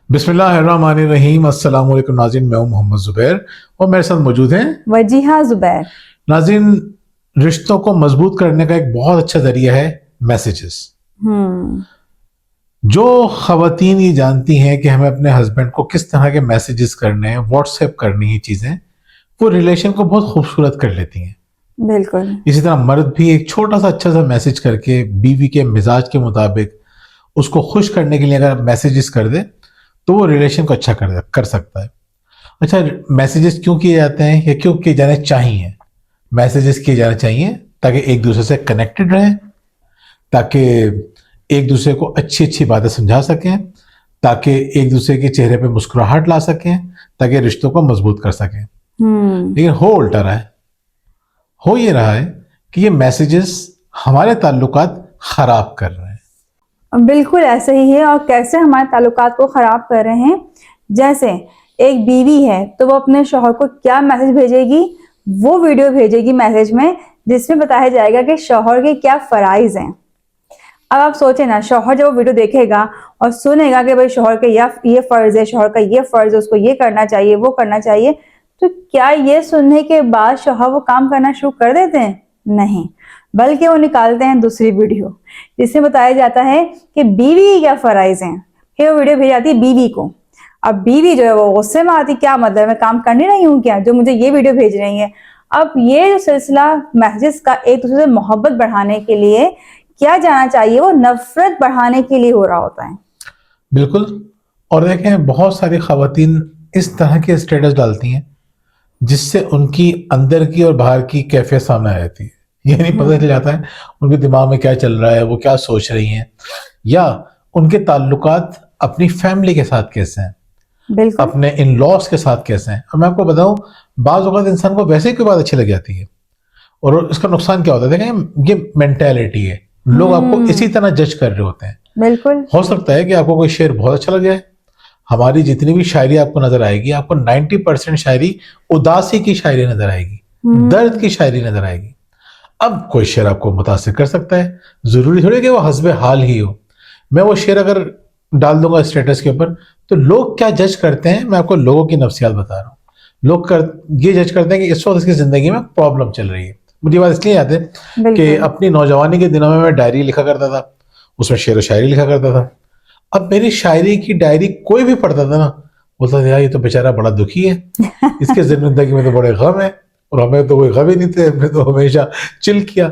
बिस्मिल्लाहिर्रहमानिर्रहीम। अस्सलाम वालेकुम नाज़रीन, मैं हूं मोहम्मद ज़ुबैर और मेरे साथ मौजूद हैं वजीहा ज़ुबैर। नाज़रीन। रिश्तों को मजबूत करने का एक बहुत अच्छा जरिया है मैसेजेस। जो ख़वातीन ये जानती हैं कि हमें अपने हस्बैंड को किस तरह के मैसेजेस करने हैं, व्हाट्सएप करनी है चीज़ें, वो रिलेशन को बहुत खूबसूरत कर लेती हैं। बिल्कुल। इसी तरह मर्द भी एक छोटा सा अच्छा सा मैसेज करके बीवी के मिजाज के मुताबिक उसको खुश करने के लिए अगर मैसेजेस कर दे तो वो रिलेशन को अच्छा कर सकता है। अच्छा, मैसेजेस क्यों किए जाते हैं या क्यों किए जाने चाहिए? मैसेजेस किए जाने चाहिए ताकि एक दूसरे से कनेक्टेड रहें, ताकि एक दूसरे को अच्छी अच्छी बातें समझा सकें, ताकि एक दूसरे के चेहरे पे मुस्कुराहट ला सकें, ताकि रिश्तों को मजबूत कर सकें। लेकिन हो उल्टा रहा है। हो ये रहा है कि ये मैसेजेस हमारे ताल्लुकात खराब कर रहे हैं। बिल्कुल ऐसा ही है। और कैसे हमारे ताल्लुकात को ख़राब कर रहे हैं, जैसे एक बीवी है तो वो अपने शौहर को क्या मैसेज भेजेगी, वो वीडियो भेजेगी मैसेज में जिसमें बताया जाएगा कि शौहर के क्या फ़राइज़ हैं। अब आप सोचें ना, शौहर जब वो वीडियो देखेगा और सुनेगा कि भाई शौहर के ये फ़र्ज़ है, शौहर का ये फ़र्ज़ है, उसको ये करना चाहिए, वो करना चाहिए, तो क्या ये सुनने के बाद शौहर वो काम करना शुरू कर देते हैं? नहीं, बल्कि वो निकालते हैं दूसरी वीडियो जिसमें बताया जाता है कि बीवी के क्या फ़राइज़ हैं। फिर वो वीडियो भेजी जाती है बीवी को। अब बीवी जो है वो गुस्से में आती, क्या मतलब, मैं काम कर नहीं रही हूँ क्या जो मुझे ये वीडियो भेज रही है। अब ये जो सिलसिला मैसेजेस का एक दूसरे से मोहब्बत बढ़ाने के लिए किया जाना चाहिए, वो नफरत बढ़ाने के लिए हो रहा होता है। बिल्कुल। और देखें, बहुत सारी ख़वातीन इस तरह के स्टेटस डालती हैं जिससे उनकी अंदर की और बाहर की कैफियत सामने आ जाती है। ये नहीं पता चल जाता है उनके दिमाग में क्या चल रहा है, वो क्या सोच रही हैं, या उनके ताल्लुकात अपनी फैमिली के साथ कैसे हैं, बिल्कुल। अपने इन लॉस के साथ कैसे हैं। और मैं आपको बताऊं, बाज़ औक़ात इंसान को वैसे ही कोई बात अच्छी लग जाती है और इसका नुकसान क्या होता है। देखें, ये मेंटेलिटी है, लोग आपको इसी तरह जज कर रहे होते हैं। बिल्कुल। हो सकता है कि आपको कोई शेर बहुत अच्छा लग जाए। हमारी जितनी भी शायरी आपको नजर आएगी, आपको 90% शायरी उदासी की शायरी नजर आएगी, दर्द की शायरी नजर आएगी। अब कोई शेर आपको मुतासिर कर सकता है, जरूरी थोड़ी कि वो हस्बे हाल ही हो। मैं वो शेर अगर डाल दूंगा स्टेटस के ऊपर तो लोग क्या जज करते हैं, मैं आपको लोगों की नफ्सियात बता रहा हूँ। ये जज करते हैं कि इस वक्त इसकी जिंदगी में प्रॉब्लम चल रही है। मुझे बात इसलिए याद है कि अपनी नौजवानी के दिनों में मैं डायरी लिखा करता था, उसमें शेर व शायरी लिखा करता था। अब मेरी शायरी की डायरी कोई भी पढ़ता था ना, बोलता था यार ये तो बेचारा बड़ा दुखी है, इसके जिंदगी में तो बड़े गम है, और हमें तो कोई गम ही नहीं थे, हमने तो हमेशा चिल किया।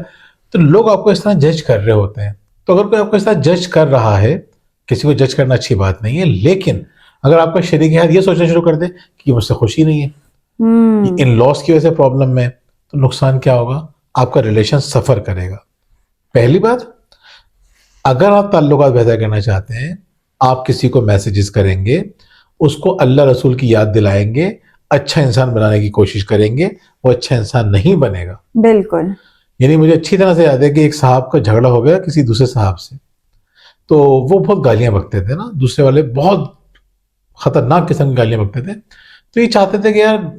तो लोग आपको इस तरह जज कर रहे होते हैं। तो अगर कोई आपको इस तरह जज कर रहा है, किसी को जज करना अच्छी बात नहीं है, लेकिन अगर आपका शरीक है ये सोचना शुरू कर दे कि मुझसे खुशी नहीं है, इन लॉस की वजह से प्रॉब्लम में, तो नुकसान क्या होगा? आपका रिलेशन सफर करेगा। पहली बात, अगर आप ताल्लुकात बेहतर करना चाहते हैं, आप किसी को मैसेजेस करेंगे, उसको अल्लाह रसूल की याद दिलाएंगे, अच्छा इंसान बनाने की कोशिश करेंगे, वो अच्छा इंसान नहीं बनेगा। बिल्कुल। यानी मुझे अच्छी तरह से याद है कि एक साहब का झगड़ा हो गया किसी दूसरे साहब से, तो वो बहुत गालियां बकते थे ना, दूसरे वाले बहुत खतरनाक किस्म की गालियां बकते थे। तो ये चाहते थे कि यार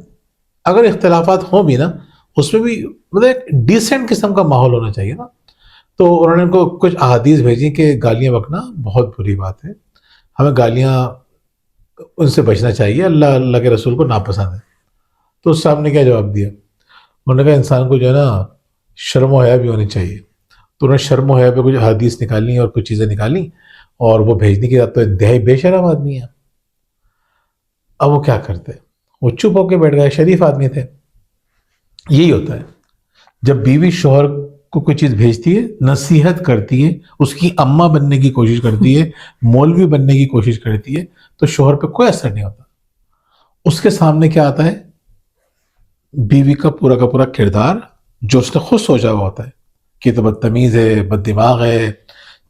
अगर इख्तलाफात हों भी ना, उसमें भी मतलब एक डिसेंट किस्म का माहौल होना चाहिए ना। तो उन्होंने उनको कुछ अहादीस भेजी कि गालियां बकना बहुत बुरी बात है, हमें गालियां उनसे बचना चाहिए, अल्लाह अल्लाह के रसूल को नापसंद है। तो उस साहब ने क्या जवाब दिया? उन्होंने कहा इंसान को जो है ना शर्म व हया भी होनी चाहिए। तो उन्होंने शर्म व हया पे कुछ हदीस निकाली और कुछ चीज़ें निकाली और वो भेजने की तो इंतहाई बेशरम आदमी है। अब वो क्या करते, वो चुप होकर बैठ गए, शरीफ आदमी थे। यही होता है जब बीवी शोहर को कोई चीज़ भेजती है, नसीहत करती है, उसकी अम्मा बनने की कोशिश करती है, मौलवी बनने की कोशिश करती है, तो शोहर पे कोई असर नहीं होता। उसके सामने क्या आता है? बीवी का पूरा किरदार जो उसने खुद सोचा हुआ होता है कि तो बदतमीज है, बददिमाग है,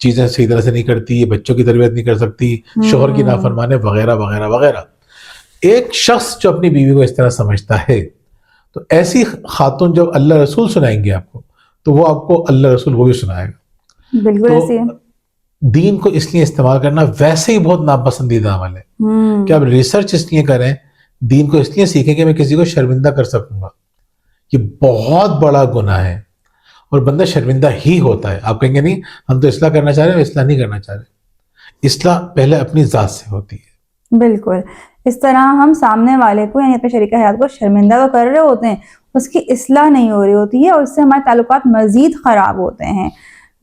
चीजें सही तरह से नहीं करती, बच्चों की तरबियत नहीं कर सकती, शोहर की नाफरमान है, वगैरह वगैरह वगैरह। एक शख्स जो अपनी बीवी को इस तरह समझता है, तो ऐसी खातून जब अल्लाह रसूल सुनाएंगे आपको, तो वो आपको अल्लाह रसूल वो भी सुनाएगा। बिल्कुल तो ऐसे है। दीन को इसलिए इस्तेमाल करना वैसे ही बहुत नापसंदीदा अमल है कि आप रिसर्च इसलिए करें, दीन को इसलिए सीखें कि मैं किसी को शर्मिंदा कर सकूंगा। ये बहुत बड़ा गुनाह है और बंदा शर्मिंदा ही होता है। आप कहेंगे नहीं हम तो इस्लाह करना चाह रहे हैं, इस्लाह नहीं करना चाह रहे। इस्लाह पहले अपनी ज़ात से होती है। बिल्कुल, इस तरह हम सामने वाले को यानी अपने शरीक हयात को शर्मिंदा तो कर रहे होते हैं, उसकी इस्लाह नहीं हो रही होती है और उससे हमारे ताल्लुकात मज़ीद ख़राब होते हैं।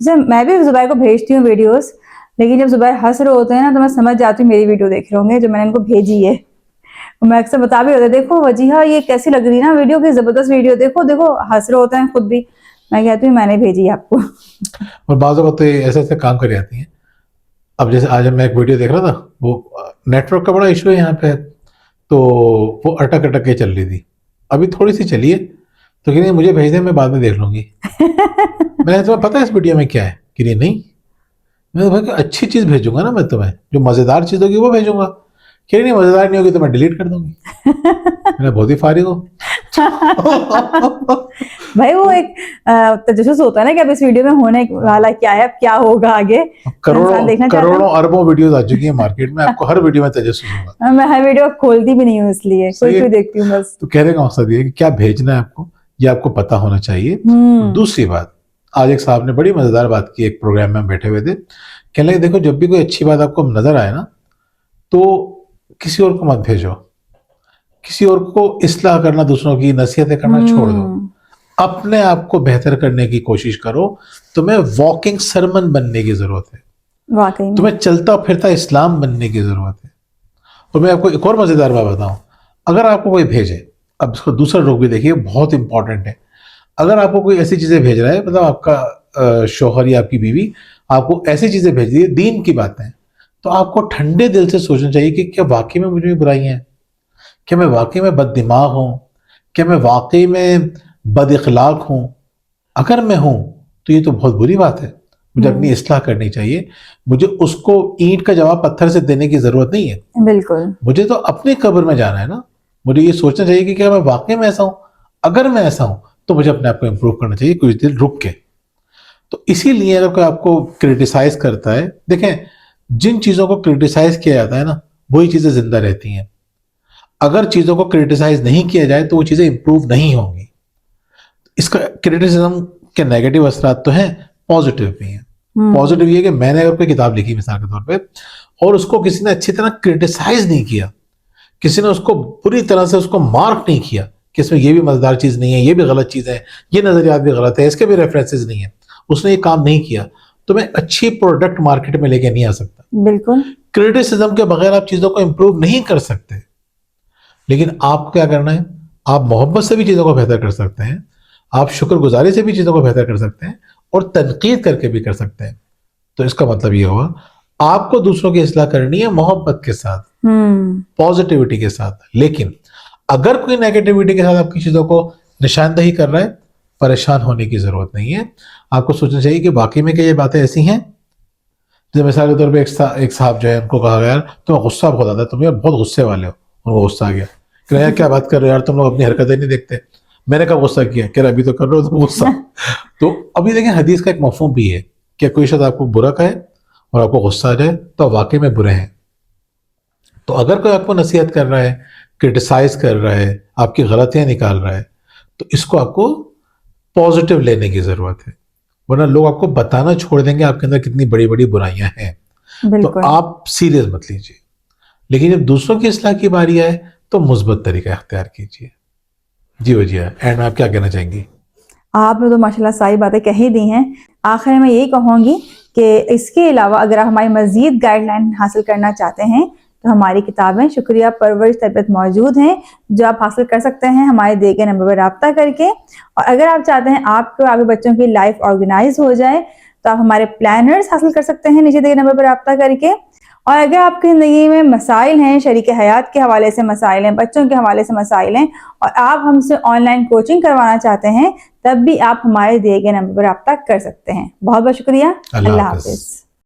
जैसे मैं भी ज़ुबैर को भेजती हूँ वीडियोज़, लेकिन जब ज़ुबैर हँस रहे होते हैं ना तो मैं समझ जाती हूँ मेरी वीडियो देख रहे होंगे जो मैंने इनको भेजी है। मैं अक्सर बता भी होते देखो वजीहा ये कैसी लग रही है ना वीडियो, की ज़बरदस्त वीडियो, देखो देखो हँस रहे होते हैं खुद भी। मैं कहती हूँ मैंने भेजी है आपको। और बाज़ वक़्त तो ऐसे ऐसे काम कर जाती हैं। अब जैसे आज मैं एक वीडियो देख रहा था, वो नेटवर्क का बड़ा इशू है यहाँ पे, तो वो अटक अटक के चल रही थी। अभी थोड़ी सी चली है तो कि नहीं मुझे भेज दे, मैं बाद में देख लूंगी। मैंने तुम्हें पता है इस वीडियो में क्या है? कि नहीं, मैं तुम्हें अच्छी चीज़ भेजूंगा ना, मैं तुम्हें जो मज़ेदार चीज़ होगी वो भेजूंगा। कि नहीं मज़ेदार नहीं होगी तो मैं डिलीट कर दूंगी। मैं बहुत ही फारिग हूँ। भाई वो एक तजस्सुस होता है ना कि अब इस वीडियो में होने वाला क्या है, अब क्या होगा आगे, तो इंसान देखना चाहता है। करोड़ों अरबों वीडियोस आ चुकी हैं मार्केट में, आपको हर वीडियो में तजस्सुस होगा। मैं हर वीडियो खोलती भी नहीं हूँ इसलिए, सही कोई है। कोई देखती हूँ बस। तो कहने का मकसद ये है कि क्या भेजना है आपको, ये आपको पता होना चाहिए। दूसरी बात, आज एक साहब ने बड़ी मजेदार बात की, एक प्रोग्राम में हम बैठे हुए थे, कहने लगे देखो जब भी कोई अच्छी बात आपको नजर आए ना तो किसी और को मत भेजो, किसी और को इस्लाह करना, दूसरों की नसीहतें करना छोड़ दो, अपने आप को बेहतर करने की कोशिश करो। तुम्हें वॉकिंग सरमन बनने की जरूरत है, वाकई में। तुम्हें चलता फिरता इस्लाम बनने की जरूरत है। और मैं आपको एक और मजेदार बात बताऊं, अगर आपको कोई भेजे, अब इसको दूसरा रुख भी देखिए, बहुत इंपॉर्टेंट है। अगर आपको कोई ऐसी चीजें भेज रहा है, मतलब आपका शौहर या आपकी बीवी आपको ऐसी चीजें भेज रही है, दीन की बातें, तो आपको ठंडे दिल से सोचना चाहिए कि क्या वाकई में मुझे बुराइयां हैं, क्या मैं वाकई में बददिमाग हूं, क्या मैं वाकई में बद इखलाक हूं। अगर मैं हूं तो ये तो बहुत बुरी बात है, मुझे अपनी इस्लाह करनी चाहिए। मुझे उसको ईंट का जवाब पत्थर से देने की जरूरत नहीं है। बिल्कुल, मुझे तो अपनी कब्र में जाना है ना। मुझे ये सोचना चाहिए कि क्या मैं वाकई में ऐसा हूं। अगर मैं ऐसा हूं तो मुझे अपने आप को इम्प्रूव करना चाहिए कुछ दिन रुक के। तो इसीलिए अगर कोई आपको क्रिटिसाइज करता है, देखें जिन चीजों को क्रिटिसाइज किया जाता है ना वही चीजें जिंदा रहती हैं। अगर चीजों को क्रिटिसाइज नहीं किया जाए तो वो चीजें इंप्रूव नहीं होंगी। इसका क्रिटिसिज्म के नेगेटिव असरात तो हैं, पॉजिटिव भी हैं। पॉजिटिव ये कि मैंने अगर कोई किताब लिखी मिसाल के तौर पे और उसको किसी ने अच्छी तरह क्रिटिसाइज नहीं किया, किसी ने उसको पूरी तरह से उसको मार्क नहीं किया कि इसमें ये भी मजेदार चीज नहीं है, ये भी गलत चीज है, ये नजरियात भी गलत है, इसके भी रेफरेंसेस नहीं है, उसने ये काम नहीं किया, तो मैं अच्छी प्रोडक्ट मार्केट में लेके नहीं आ सकता। बिल्कुल, क्रिटिसिज्म के बगैर आप चीजों को इंप्रूव नहीं कर सकते। लेकिन आपको क्या करना है, आप मोहब्बत से भी चीजों को बेहतर कर सकते हैं, आप शुक्रगुजारी से भी चीजों को बेहतर कर सकते हैं और तनकीद करके भी कर सकते हैं। तो इसका मतलब ये हुआ आपको दूसरों की इस्लाह करनी है मोहब्बत के साथ, पॉजिटिविटी के साथ। लेकिन अगर कोई नेगेटिविटी के साथ आपकी चीजों को निशानदही कर रहा है, परेशान होने की जरूरत नहीं है। आपको सोचना चाहिए कि वाकई में क्या ये बातें ऐसी हैं। जैसे मिसाल के तौर पर एक साहब जो है, उनको कहा गया यार तुम्हें गुस्सा बहुत आता है, तुम यार बहुत गुस्से वाले हो। उनको गुस्सा आ गया, कह यार क्या बात कर रहे हो यार, तुम लोग अपनी हरकतें नहीं देखते। मैंने कहा गुस्सा किया, कह रहा अभी तो कर रहे हो तुम गुस्सा। तो अभी देखें हदीस का एक मफहूम भी है कि कोई शख्स आपको बुरा कहे और आपको गुस्सा आ जाए तो वाकई में बुरे हैं। तो अगर कोई आपको नसीहत कर रहा है, क्रिटिसाइज कर रहा है, आपकी गलतियां निकाल रहा है, तो इसको आपको पॉजिटिव लेने की जरूरत है, वरना लोग आपको बताना छोड़ देंगे आपके अंदर कितनी बड़ी बड़ी बुराइयां हैं। तो आप सीरियस मत लीजिए। लेकिन जब दूसरों की इस्लाह की बारी आए तो मुस्बत तरीका इख्तियार कीजिए। जी वजिया, एंड में आप क्या कहना चाहेंगी? आपने तो माशाल्लाह सारी बातें कह ही दी हैं। आखिर में यही कहूँगी कि इसके अलावा अगर आप हमारी मज़ीद गाइडलाइन हासिल करना चाहते हैं तो हमारी किताबें शुक्रिया परवरिश तरबियत मौजूद हैं, जो आप हासिल कर सकते हैं हमारे दिए गए नंबर पर रब्ता करके। और अगर आप चाहते हैं आपके आगे बच्चों की लाइफ ऑर्गेनाइज हो जाए तो आप हमारे प्लानर्स हासिल कर सकते हैं नीचे दिए नंबर पर रब्ता करके। और अगर आपकी ज़िंदगी में मसाइल हैं, शरीक हयात के हवाले से मसाइल हैं, बच्चों के हवाले से मसाइल हैं और आप हमसे ऑनलाइन कोचिंग करवाना चाहते हैं, तब भी आप हमारे दिए गए नंबर पर रब्ता कर सकते हैं। बहुत बहुत शुक्रिया। अल्लाह हाफ़िज़।